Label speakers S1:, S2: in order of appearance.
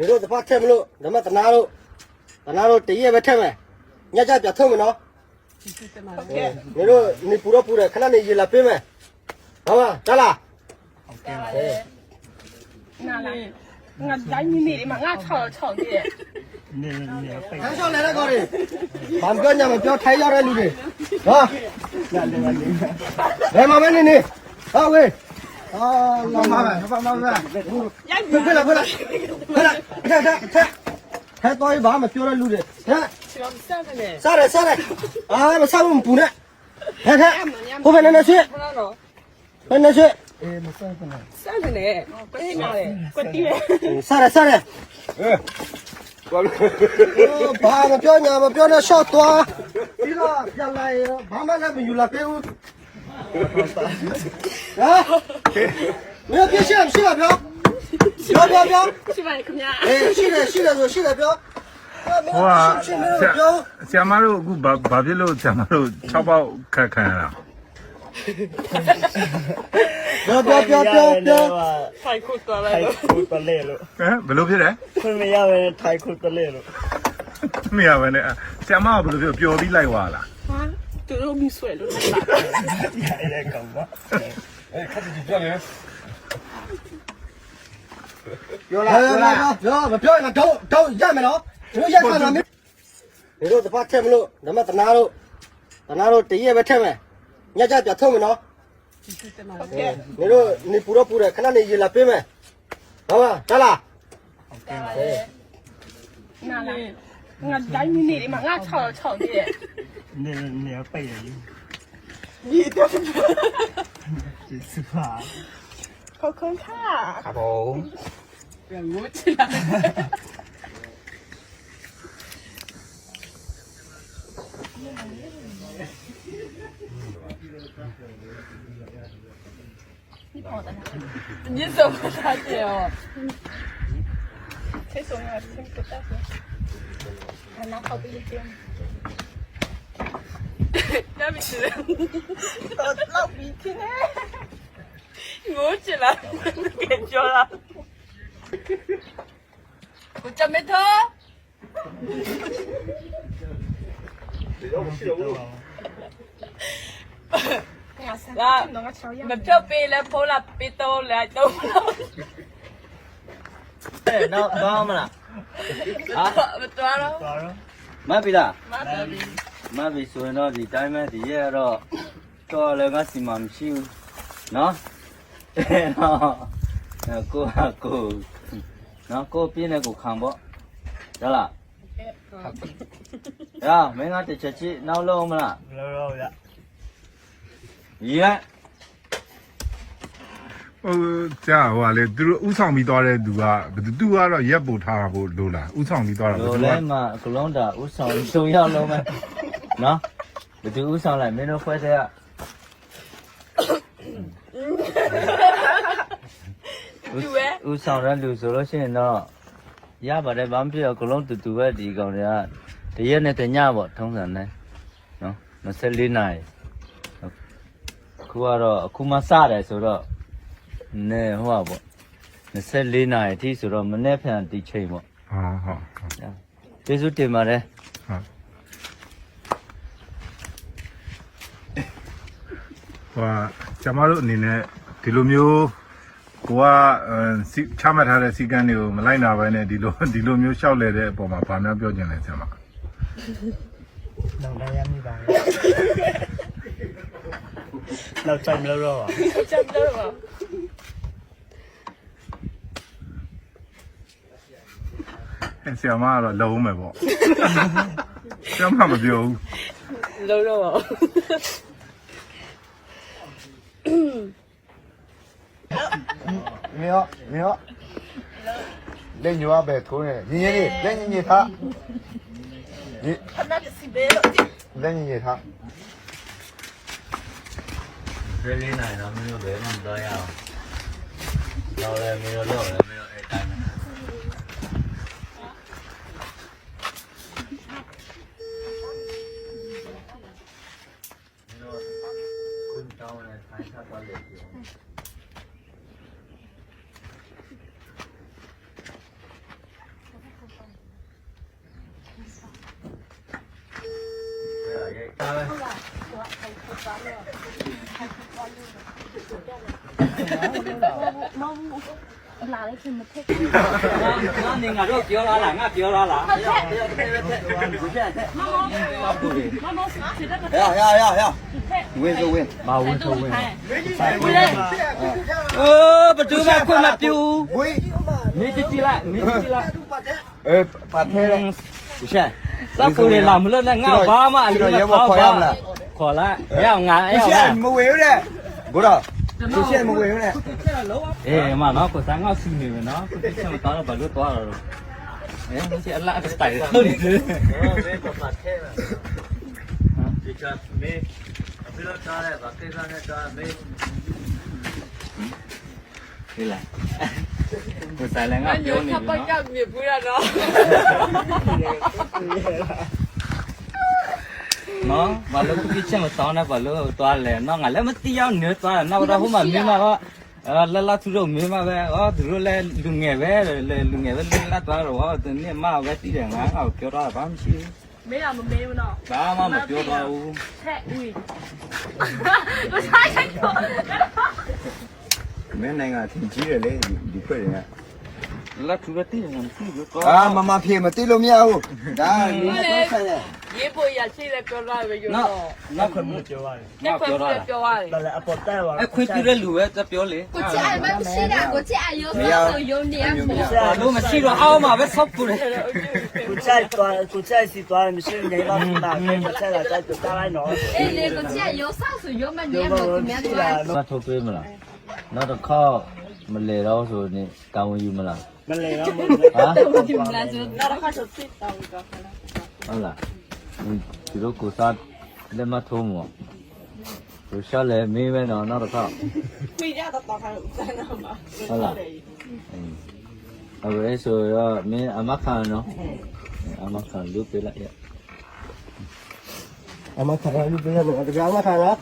S1: 你说这把拆不了，那么在哪路第一个拆没？人家别偷没喏。你说你补了，看到你一来背没？好吧，咋啦？
S2: 我咱你妹的嘛，俺吵的。
S1: 俺上来了搞的，俺不要你们不要太要来路的，啊！来麻烦你，啊喂，啊老麻烦，快来，太多一把嘛，不要来路的，看，上来，啊，我上我们补呢，看，后面那去，那去。
S2: 三个呢，快点嘛嘞，快点。
S1: 上来。爸爸不要那小多，这个别来，妈妈那边有了，别我。啊！不要别想，去了不要。
S2: 去吧，看呀。
S1: 哎，去了不要。
S3: 哇，小马路我把别路小马路超包看了。
S1: 不要！
S2: 太酷多了。
S3: ဘယ်လိုဖြစ်လဲ
S4: ခွင့်မရဘဲထိုင်ခုတလဲလို့
S3: မရပါနဲ့ဆရာမကဘယ်လိုပြောပျော်ပြီးလိုက်သွားလား
S2: ဟာသူတို့မိဆွဲလို့လိုက်တာ
S4: ရဲကောင်ပါ
S1: 看自己不要脸。不要那头压没了，我压看了没？你说这把拆不了，那么在哪路第一个拆没？人家别偷没喏。你说你补了，看到你一来背没？好吧，咋啦？
S2: 我咱你妹的嘛，俺吵的。
S4: 你要背人
S2: 你的
S4: 这是怕
S2: 好可怕。
S1: ครับผม
S2: 让我起来。你怎么大姐哦？谁说我听不大姐？俺拿好多一点。那不是，都老鼻涕呢。我起来，别叫了。我真没偷。là mình cho pi là phố là pi tô là tô
S4: nó có mà
S2: à mình toa đâu
S4: má bị đã má bị xuôi nó thì trái mấy thì giờ đó cho lên cái xì mắm siêu nó cô pin này cô khăm bó đó là ya mấy ngày thì chơi chi lâu lâu mà là lâu dạ yeah
S3: ဟိုကြာဟိုကလေသူတို့ဥဆောင်ပြီးသွားတဲ့သူကသူကတော့ရက်ပို့ထားတာဖို့လို့လားဥဆောင်ပြီးသွားတာဘယ်သူ
S4: လို
S3: က
S4: လဲမှာကလုံးတာဥဆောင်၃ယောက်လုံးပဲနော်ဘယ်သူဥဆောင်လိုက်မင်းတို့ဖွဲ့တဲ့ဥဆောင်ရလူဆိုလို့ရှိရင်တော့ရပါတယ်ဘာမှမပြောကလုံးတူပဲဒီကောင်တွေကတရက်နဲ့တညပေါ့ထုံးစံနဲ့နော်24နာရီခုကတော့အခုမှစတယ်ဆိုတော့နဲဟိုပါပေါ့24နာရီအထိဆိုတော့မနေ့ဖြန်ဒီချိန်ပေါ့
S3: ဟုတ်
S4: ကျေးဇူးတင်ပါတယ်
S3: ဟုတ်ဟာကျမတို့အနေနဲ့ဒီလိုမျိုးကိုကချမှတ်ထားတဲ့စီကံတွေကိုမလိုက်နာဘဲနဲ့ဒီလိုမျိုးရှောက်လဲတဲ့အပေါ်မှာဗာများပြောချင်လဲဆရာမ
S4: နောက်တိုင်းရမိပါမယ်နောက်ချိန်မလို့တော့ပါ
S2: ចាំတော့ပါ
S3: ဆရာမကတော့လုံးမယ်ပေါ့ဆရာမမပြောဘူး
S2: lâu rồi
S1: Mẹ lên nhiều bè thôi này nhìn lên thả lên nhìn thả
S4: cái này nó mới để mình tới à lâu rồi mới lâu rồi mới ai tay này 你俺都ပြောလာလားငါပြောလာလား
S1: 呀，ဝင်ဆိုဝင်
S4: မဝင်ထုတ်ဝင်ဘသူမှခွင့်မပြု
S1: ဝေး
S4: နေကြည့်လိုက်နေကြည့်လိုက်
S1: ပါထဲလေ不是
S4: စပ်ကိုလေလာမလို့နဲ့ငါဘာမှအလို့ခေါ်လိုက်ရောက်ငါ
S1: 不
S4: ရောက်
S1: 是没ဝင်လေဘုရား不是没ဝင်လေ
S4: အေးမနော်ကိုစားငါစီနေမယ်နော်ကိုတိချင်မတော်တော့ဘာလို့သွားတော့မင်းအလားအတိုင်ဟုတ်တယ်မေးပတ်ထဲဒီချမ်းမေးအပြလို့ထားတယ်ဗကိစ္စနဲ့ထားမေးဒီလားကိုစားလည်းငါပြောနေပြီနော်
S2: ကမြေပူရတော့
S4: နော်ဘာလို့ကိုတိချင်မတော်နဲ့ဘာလို့သွားလဲနော်ငါလည်းမသိအောင်နေသွားတယ်နောက်တော့ဟိုမှာမင်းကတော့လာသူတို့မင်းမပဲသူတို့လည်းလူငယ်ပဲလူငယ်ပဲလာသွားတော့သူနေမပဲတည်တယ်ငါပြောတော့ဘာမှမရှိဘူး
S2: မေးရမမေးဘူးနော်
S4: ဘာမှမပြောတော့ဘူး
S2: ဟဲ့ဦးမဆိုင်တော့
S1: မင်းနိုင်ငံသင်ကြီးတယ်လေဒီဖွဲ့တွေက
S4: လာသူတို့တည်တယ်ငါမရှိဘူး
S1: အာမဖြေမသိလို့မရဘူးဒါမင်းဆက်ဆက်ရ
S2: ရေပေါ်ရရှိလဲပြောရပဲရော
S4: နောက်ခွင့်မပြောရတယ်နောက်ပြောရတာ
S2: ပြောရတယ်
S4: ခွင့်ပြုတဲ့လူပဲจะပြောလေ
S5: 国际爱不是的，国际爱有啥都有脸谱。
S4: လို့မရှိတော့အောက်မှာပဲဆောက်ပူတယ်
S6: 古菜是多，不是你那那古菜了，再就再来弄。
S5: 哎，那国际有啥是有么脸谱怎么样的？
S4: မထုတ်ပေးမလားနောက်တစ်ခေါက်မလဲတော့ဆိုနေတောင်းယူမလား
S6: 没来了，
S4: ဟာ
S5: 你们来就
S2: နောက်တစ်ခါဆိုစစ်တောင်းကြခဏ
S4: ဟုတ်လားဒီလိုကိုစားလက်မထိုးမောကိုရှာလဲမေးမယ်နော်နောက်တစ်ခေါက်
S2: ခွေရတော့တောင်းခိုင်းဦးစမ်းတော့မှာ
S4: ဟုတ်လားအဲ့ဆိုတော့မင်းအမခံနော်အမခံလုပ်ပေးလိုက်ရ
S1: အမခါရလူပြရတယ်တရားမခါလား